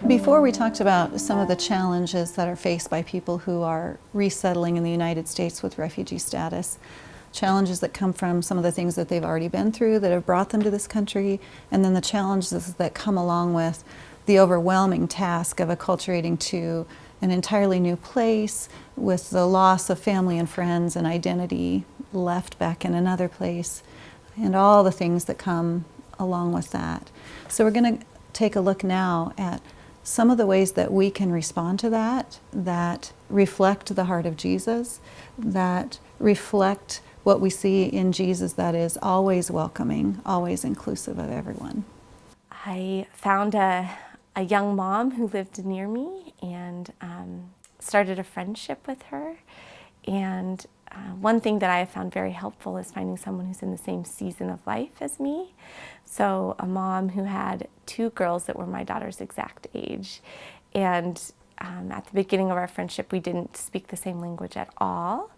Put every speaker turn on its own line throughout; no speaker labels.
Before we talked about some of the challenges that are faced by people who are resettling in the United States with refugee status, challenges that come from some of the things that they've already been through that have brought them to this country, and then the challenges that come along with the overwhelming task of acculturating to an entirely new place with the loss of family and friends and identity left back in another place, and all the things that come along with that. So we're going to take a look now at some of the ways that we can respond to that, that reflect the heart of Jesus, that reflect what we see in Jesus, that is always welcoming, always inclusive of everyone.
I found a young mom who lived near me and started a friendship with her. And one thing that I have found very helpful is finding someone who's in the same season of life as me. So a mom who had two girls that were my daughter's exact age. And at the beginning of our friendship, we didn't speak the same language at all,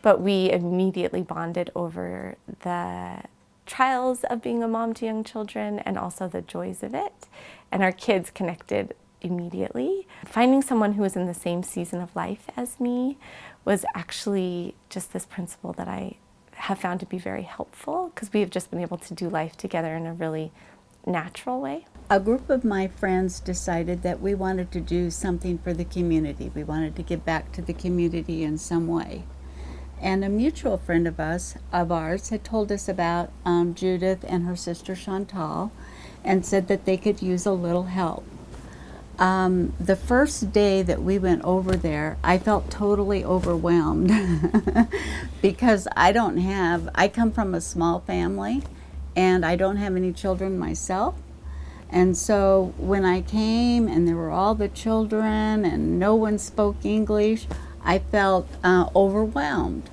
but we immediately bonded over the trials of being a mom to young children and also the joys of it. And our kids connected immediately. Finding someone who was in the same season of life as me was actually just this principle that I have found to be very helpful, because we have just been able to do life together in a really natural way.
A group of my friends decided that we wanted to do something for the community. We wanted to give back to the community in some way. And a mutual friend of ours had told us about Judith and her sister Chantal, and said that they could use a little help. The first day that we went over there, I felt totally overwhelmed because I come from a small family and I don't have any children myself. And so when I came and there were all the children and no one spoke English, I felt overwhelmed.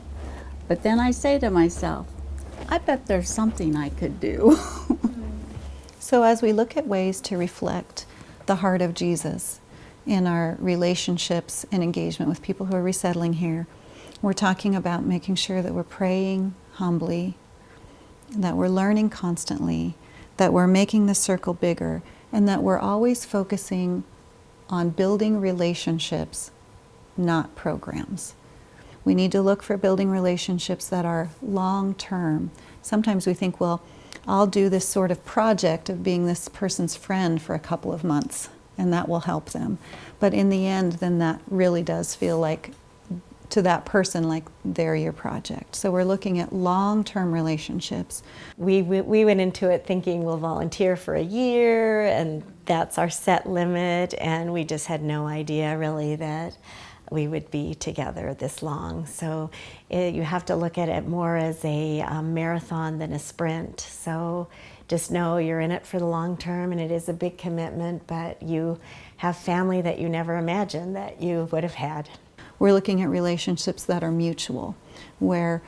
But then I say to myself, I bet there's something I could do.
So as we look at ways to reflect the heart of Jesus in our relationships and engagement with people who are resettling here, we're talking about making sure that we're praying humbly, that we're learning constantly, that we're making the circle bigger, and that we're always focusing on building relationships, not programs. We need to look for building relationships that are long-term. Sometimes we think, well, I'll do this sort of project of being this person's friend for a couple of months, and that will help them. But in the end, then that really does feel like, to that person, like they're your project. So we're looking at long-term relationships.
We went into it thinking we'll volunteer for a year, and that's our set limit, and we just had no idea really that we would be together this long. So you have to look at it more as a marathon than a sprint. So just know you're in it for the long term, and it is a big commitment, but you have family that you never imagined that you would have had.
We're looking at relationships that are mutual, where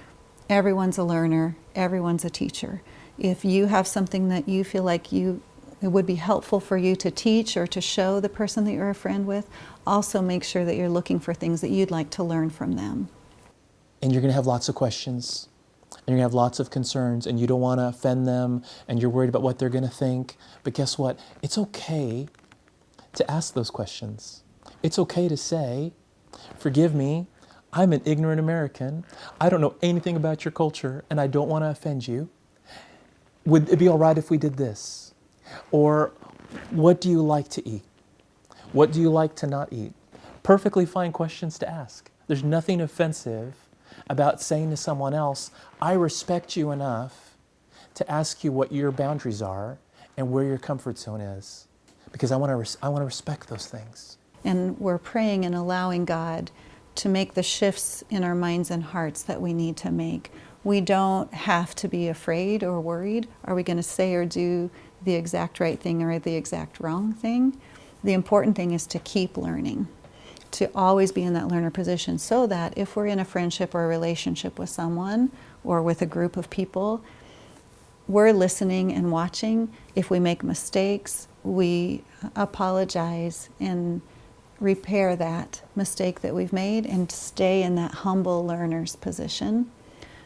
everyone's a learner, everyone's a teacher. If you have something that you feel like it would be helpful for you to teach or to show the person that you're a friend with, also make sure that you're looking for things that you'd like to learn from them.
And you're going to have lots of questions, and you're going to have lots of concerns, and you don't want to offend them, and you're worried about what they're going to think. But guess what? It's okay to ask those questions. It's okay to say, forgive me, I'm an ignorant American. I don't know anything about your culture, and I don't want to offend you. Would it be all right if we did this? Or what do you like to eat? What do you like to not eat? Perfectly fine questions to ask. There's nothing offensive about saying to someone else, I respect you enough to ask you what your boundaries are and where your comfort zone is, because I want to respect those things.
And we're praying and allowing God to make the shifts in our minds and hearts that we need to make. We don't have to be afraid or worried. Are we going to say or do the exact right thing or the exact wrong thing? The important thing is to keep learning, to always be in that learner position, so that if we're in a friendship or a relationship with someone or with a group of people, we're listening and watching. If we make mistakes, we apologize and repair that mistake that we've made and stay in that humble learner's position.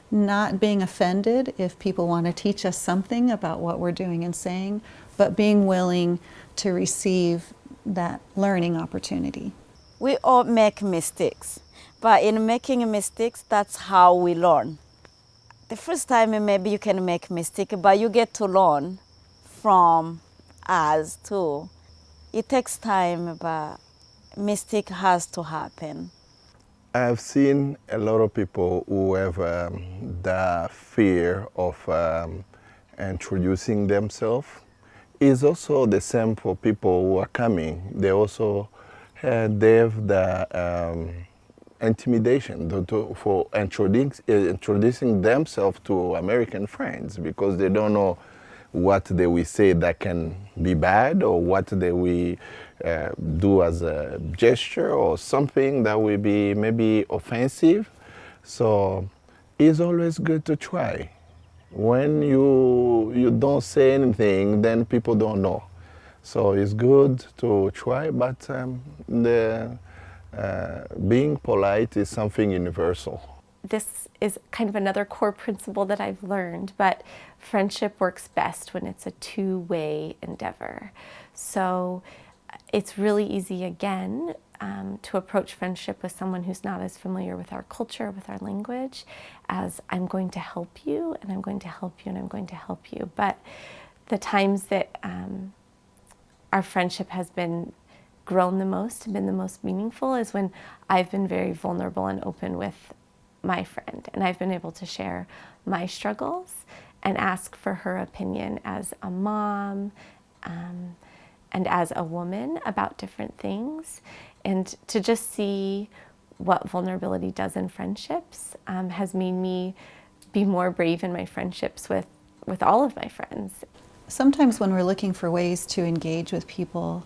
Not being offended if people want to teach us something about what we're doing and saying, but being willing to receive that learning opportunity.
We all make mistakes, but in making mistakes, that's how we learn. The first time maybe you can make mistake, but you get to learn from us too. It takes time, but mistake has to happen.
I've seen a lot of people who have the fear of introducing themselves. It's also the same for people who are coming. They also they have the intimidation for introducing themselves to American friends because they don't know what they will say that can be bad or what they will do as a gesture or something that will be maybe offensive. So it's always good to try. When you don't say anything, then people don't know. So it's good to try, but being polite is something universal.
This is kind of another core principle that I've learned, but friendship works best when it's a two-way endeavor. So it's really easy, again, to approach friendship with someone who's not as familiar with our culture, with our language, as I'm going to help you, and I'm going to help you, and I'm going to help you. But the times that our friendship has been grown the most and been the most meaningful is when I've been very vulnerable and open with my friend, and I've been able to share my struggles and ask for her opinion as a mom and as a woman about different things, and to just see what vulnerability does in friendships has made me be more brave in my friendships with all of my friends.
Sometimes when we're looking for ways to engage with people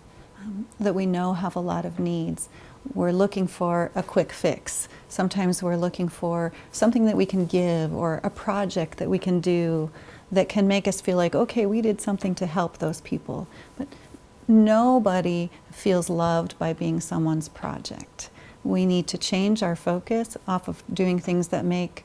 that we know have a lot of needs, we're looking for a quick fix. Sometimes we're looking for something that we can give or a project that we can do that can make us feel like, okay, we did something to help those people. But nobody feels loved by being someone's project. We need to change our focus off of doing things that make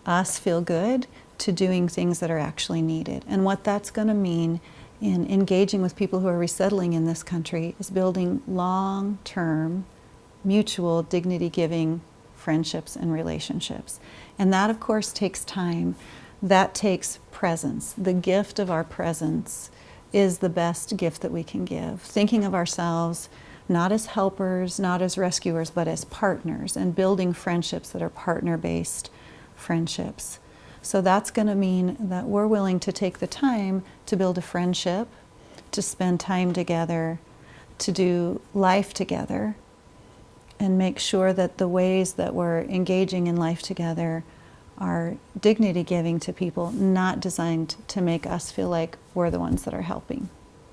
us feel good to doing things that are actually needed. And what that's going to mean in engaging with people who are resettling in this country is building long-term, mutual, dignity-giving friendships and relationships. And that, of course, takes time. That takes presence. The gift of our presence is the best gift that we can give. Thinking of ourselves not as helpers, not as rescuers, but as partners, and building friendships that are partner-based friendships. So that's going to mean that we're willing to take the time to build a friendship, to spend time together, to do life together, and make sure that the ways that we're engaging in life together are dignity-giving to people, not designed to make us feel like we're the ones that are helping.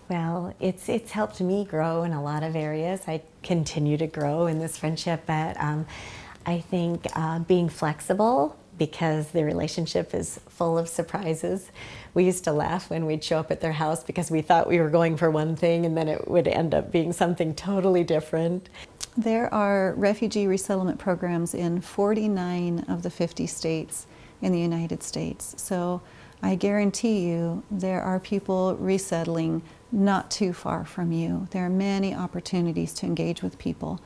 Well, it's helped me grow in a lot of areas. I continue to grow in this friendship, but I think being flexible, because the relationship is full of surprises. We used to laugh when we'd show up at their house because we thought we were going for one thing and then it would end up being something totally different.
There are refugee resettlement programs in 49 of the 50 states in the United States. So I guarantee you there are people resettling not too far from you. There are many opportunities to engage with people.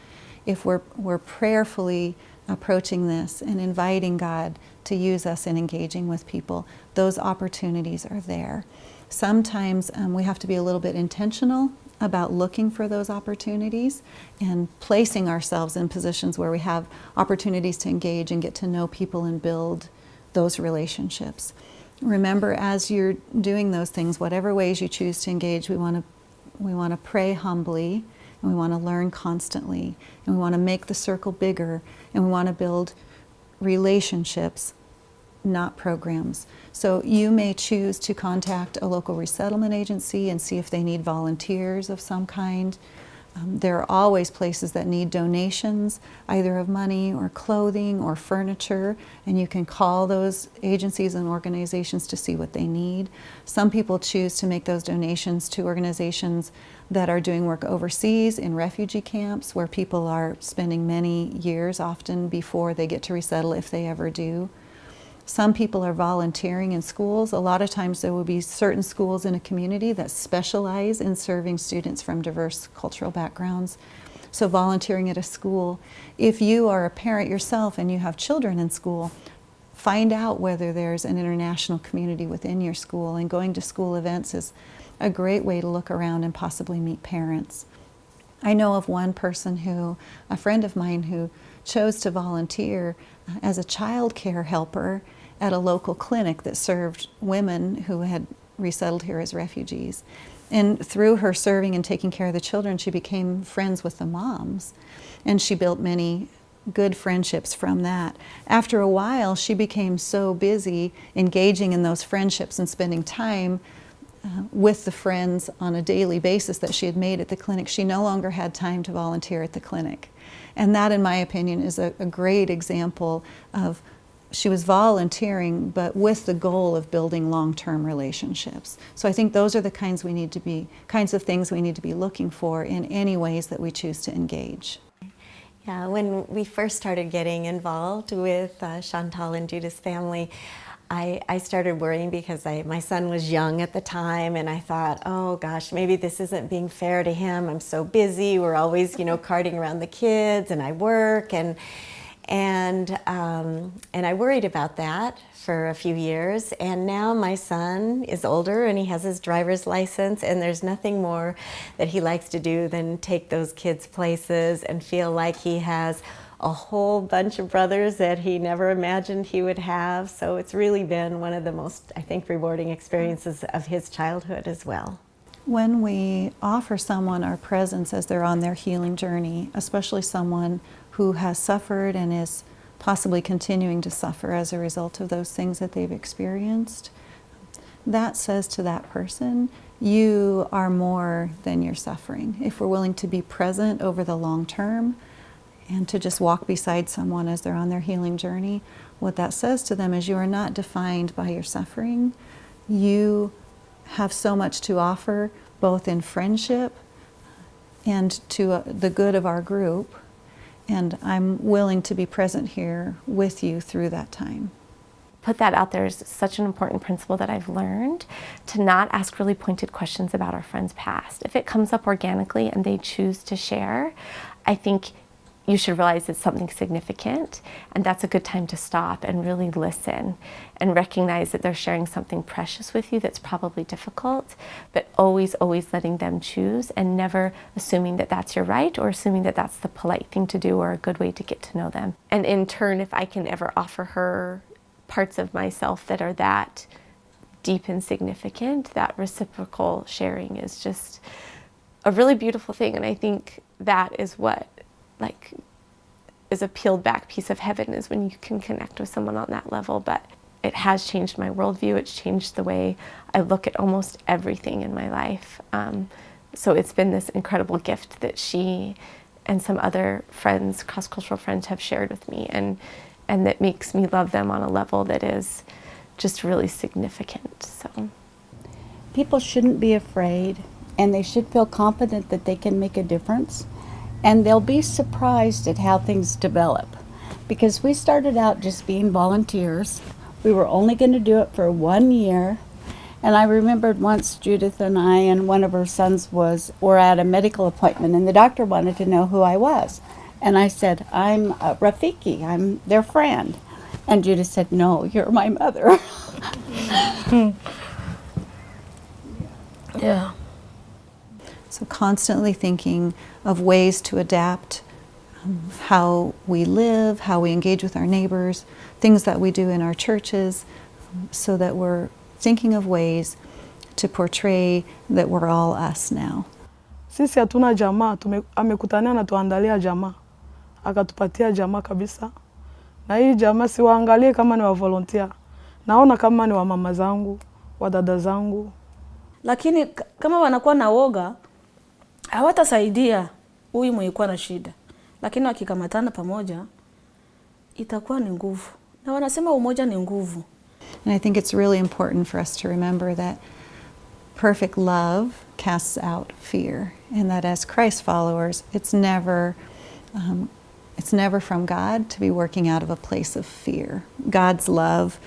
If we're prayerfully approaching this and inviting God to use us in engaging with people, those opportunities are there. Sometimes we have to be a little bit intentional about looking for those opportunities and placing ourselves in positions where we have opportunities to engage and get to know people and build those relationships. Remember, as you're doing those things, whatever ways you choose to engage, we want to pray humbly, and we want to learn constantly, and we want to make the circle bigger, and we want to build relationships, not programs. So you may choose to contact a local resettlement agency and see if they need volunteers of some kind. There are always places that need donations, either of money or clothing or furniture, and you can call those agencies and organizations to see what they need. Some people choose to make those donations to organizations that are doing work overseas in refugee camps where people are spending many years often before they get to resettle, if they ever do. Some people are volunteering in schools. A lot of times there will be certain schools in a community that specialize in serving students from diverse cultural backgrounds. So volunteering at a school. If you are a parent yourself and you have children in school, find out whether there's an international community within your school, and going to school events is a great way to look around and possibly meet parents. I know of one person a friend of mine who chose to volunteer as a child care helper at a local clinic that served women who had resettled here as refugees. And through her serving and taking care of the children, she became friends with the moms, and she built many good friendships from that. After a while, she became so busy engaging in those friendships and spending time with the friends on a daily basis that she had made at the clinic, she no longer had time to volunteer at the clinic. And that, in my opinion, is a great example of she was volunteering, but with the goal of building long-term relationships. So I think those are the kinds of things we need to be looking for in any ways that we choose to engage.
Yeah, when we first started getting involved with Chantal and Judith's family, I started worrying because my son was young at the time, and I thought, oh gosh, maybe this isn't being fair to him. I'm so busy. We're always, carting around the kids, and I work, and I worried about that for a few years. And now my son is older and he has his driver's license, and there's nothing more that he likes to do than take those kids places and feel like he has a whole bunch of brothers that he never imagined he would have. So it's really been one of the most, I think, rewarding experiences of his childhood as well.
When we offer someone our presence as they're on their healing journey, especially someone who has suffered and is possibly continuing to suffer as a result of those things that they've experienced, that says to that person, you are more than your suffering. If we're willing to be present over the long term and to just walk beside someone as they're on their healing journey, what that says to them is you are not defined by your suffering. You have so much to offer, both in friendship and to the good of our group, and I'm willing to be present here with you through that time.
Put that out there is such an important principle that I've learned, to not ask really pointed questions about our friends' past. If it comes up organically and they choose to share, I think you should realize it's something significant, and that's a good time to stop and really listen and recognize that they're sharing something precious with you that's probably difficult, but always letting them choose, and never assuming that that's your right or assuming that that's the polite thing to do or a good way to get to know them. And in turn, if I can ever offer her parts of myself that are that deep and significant, that reciprocal sharing is just a really beautiful thing. And I think that is what is a peeled back piece of heaven, is when you can connect with someone on that level. But it has changed my worldview. It's changed the way I look at almost everything in my life. So it's been this incredible gift that she and some other friends, cross-cultural friends, have shared with me, and that makes me love them on a level that is just really significant. So
People shouldn't be afraid, and they should feel confident that they can make a difference. And they'll be surprised at how things develop. Because we started out just being volunteers. We were only going to do it for 1 year. And I remembered once Judith and I and one of her sons were at a medical appointment, and the doctor wanted to know who I was. And I said, I'm Rafiki, I'm their friend. And Judith said, no, you're my mother.
Yeah.
So constantly thinking of ways to adapt how we live, how we engage with our neighbors, things that we do in our churches, so that we're thinking of ways to portray that we're all us now.
Sisi hatuna jamaa, amekutania na tuandalia jamaa. Akatupatia jamaa kabisa. Na hii jamaa siwaangalie kama ni wa volunteer. Naona kama ni wa mama zangu, wa dada zangu.
Lakini kama wanakuwa na woga, hawatasaidia huyu mwenye kuwa na shida. Lakini wakikamatana pamoja, itakuwa ni nguvu. Na wanasema umoja ni nguvu.
And I think it's really important for us to remember that perfect love casts out fear, and that as Christ followers, it's never It's never from God to be working out of a place of fear. God's love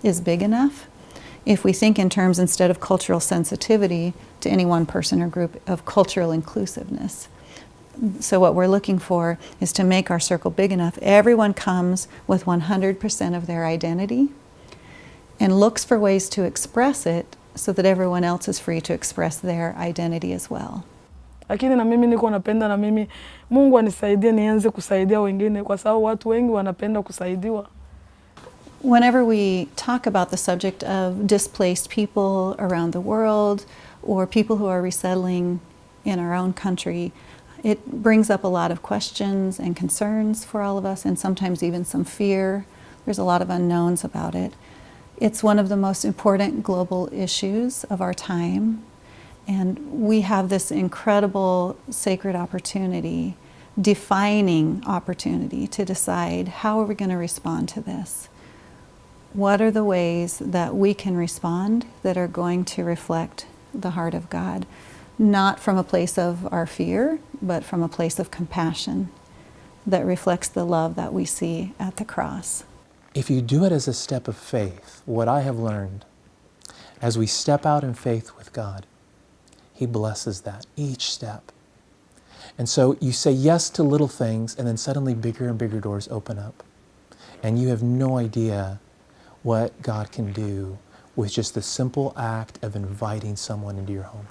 is big enough. If we think in terms, instead of cultural sensitivity to any one person or group, of cultural inclusiveness. So what we're looking for is to make our circle big enough. Everyone comes with 100% of their identity and looks for ways to express it so that everyone else is free to express their identity as well.
Lakini na mimi niko napenda na mimi Mungu anisaidie nianze kusaidia wengine kwa sababu watu wengi wanapenda kusaidiwa.
Whenever we talk about the subject of displaced people around the world or people who are resettling in our own country, it brings up a lot of questions and concerns for all of us, and sometimes even some fear. There's a lot of unknowns about it. It's one of the most important global issues of our time, and we have this incredible sacred opportunity, defining opportunity, to decide how are we going to respond to this. What are the ways that we can respond that are going to reflect the heart of God? Not from a place of our fear, but from a place of compassion that reflects the love that we see at the cross.
If you do it as a step of faith, what I have learned, as we step out in faith with God, He blesses that, each step. And so you say yes to little things, and then suddenly bigger and bigger doors open up. And you have no idea what God can do with just the simple act of inviting someone into your home.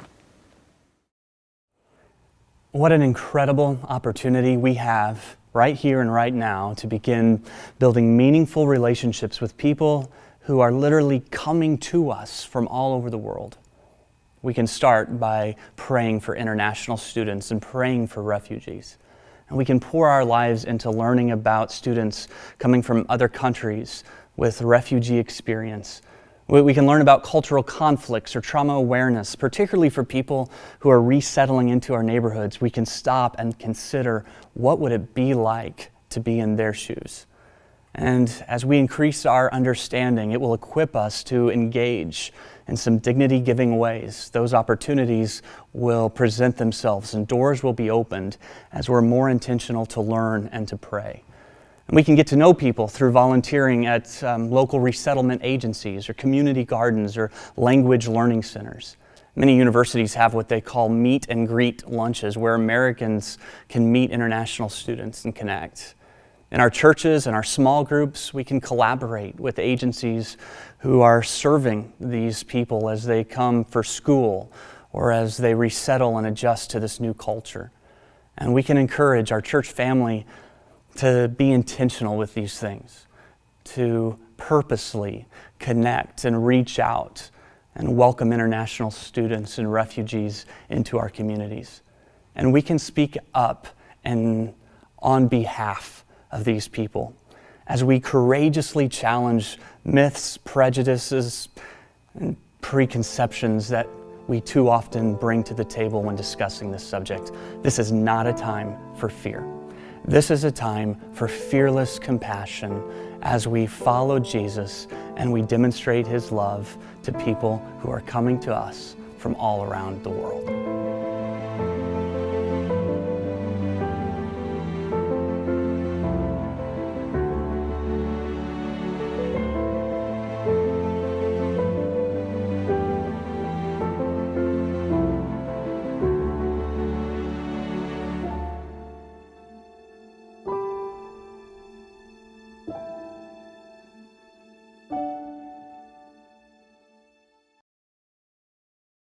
What an incredible opportunity we have right here and right now to begin building meaningful relationships with people who are literally coming to us from all over the world. We can start by praying for international students and praying for refugees. And we can pour our lives into learning about students coming from other countries with refugee experience. We can learn about cultural conflicts or trauma awareness, particularly for people who are resettling into our neighborhoods. We can stop and consider, what would it be like to be in their shoes? And as we increase our understanding, it will equip us to engage in some dignity-giving ways. Those opportunities will present themselves and doors will be opened as we're more intentional to learn and to pray. And we can get to know people through volunteering at local resettlement agencies or community gardens or language learning centers. Many universities have what they call meet and greet lunches, where Americans can meet international students and connect. In our churches and our small groups, we can collaborate with agencies who are serving these people as they come for school or as they resettle and adjust to this new culture. And we can encourage our church family to be intentional with these things, to purposely connect and reach out and welcome international students and refugees into our communities. And we can speak up and on behalf of these people as we courageously challenge myths, prejudices, and preconceptions that we too often bring to the table when discussing this subject. This is not a time for fear. This is a time for fearless compassion as we follow Jesus and we demonstrate His love to people who are coming to us from all around the world.